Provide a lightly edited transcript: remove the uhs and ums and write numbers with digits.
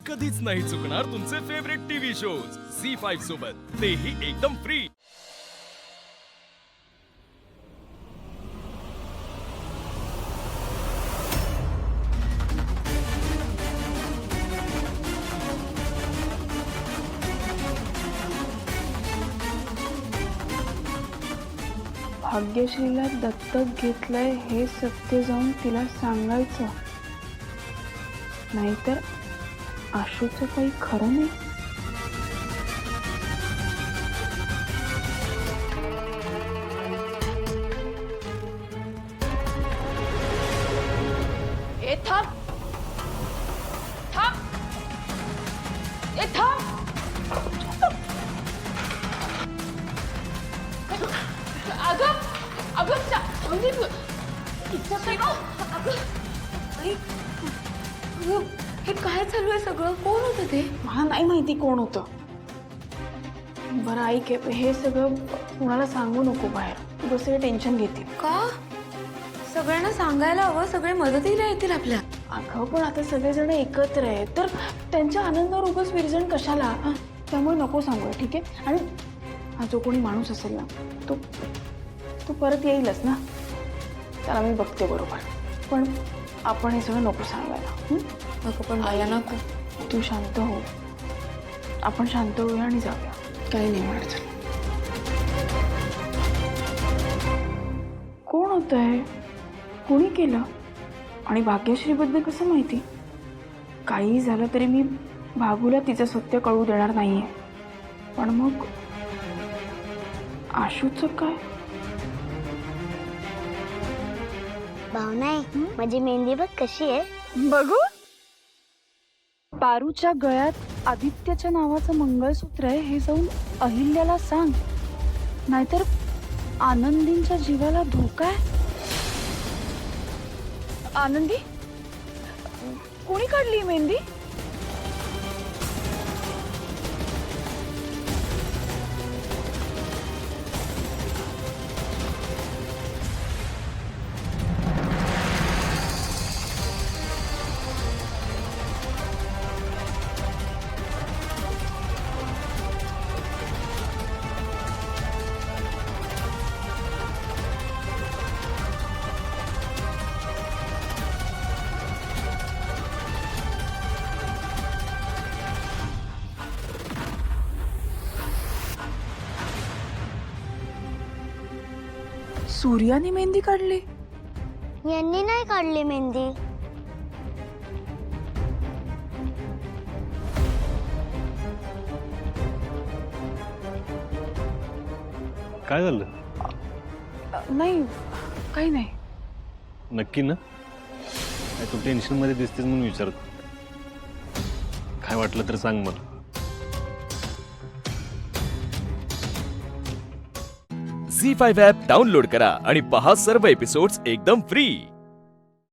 कधीच नाही चुकणार तुमचे फेवरेट टीव्ही शोज झी5 सोबत, तेही एकदम फ्री। भाग्यश्रीला दत्तक घेतलंय हे सत्य जाऊन तिला सांगायचं, नाहीतर आशूचं काही खरं नाही। ए थांब थांब ए थांब अगं अगं चांगली इच्छा काय गं? अगं हे काय चालू आहे सगळं? कोण होतं ते? मला नाही माहिती कोण होतं। बरं ऐक, हे सगळं कुणाला सांगू नको बाहेर, उगाच सगळे टेन्शन घेतील। का? सगळ्यांना सांगायला हवं, सगळे मदतीला येतील आपल्या। अगं पण आता सगळेजण एकत्र आहेत तर त्यांच्या आनंदावर उगाच विरजण कशाला? त्यामुळे नको सांगूया, ठीक आहे? आणि हा जो कोणी माणूस असेल ना तो परत येईलच ना, त्याला मी बघते बरोबर। पण आपण हे सगळं नको सांगायला। नको पण मला नको। तू शांत हो, आपण शांत होऊया आणि जाऊया, काही नाही म्हणायचं। कोण होतं हे? कोणी केलं? आणि भाग्यश्रीबद्दल कसं माहिती? काही झालं तरी मी भागूला तिचं सत्य कळू देणार नाहीये, पण मग आशूचं काय? भावना आहे, माझी मेहंदी बघ कशी आहे। बघू। पारूच्या गळ्यात आदित्यच्या नावाचं मंगळसूत्र आहे हे जाऊन अहिल्याला सांग, नाहीतर आनंदींच्या जीवाला धोका आहे। आनंदी, कोणी काढली मेहंदी? सूर्याने मेहंदी काढली? यांनी नाही काढली मेहंदी। काय झालं? नाही, काही नाही। नक्की ना? काय तू टेन्शन मध्ये दिसतेस म्हणून विचारतो। काय वाटलं तर सांग मला। झी5 ॲप डाउनलोड करा आणि पहा सर्व एपिसोड्स एकदम फ्री।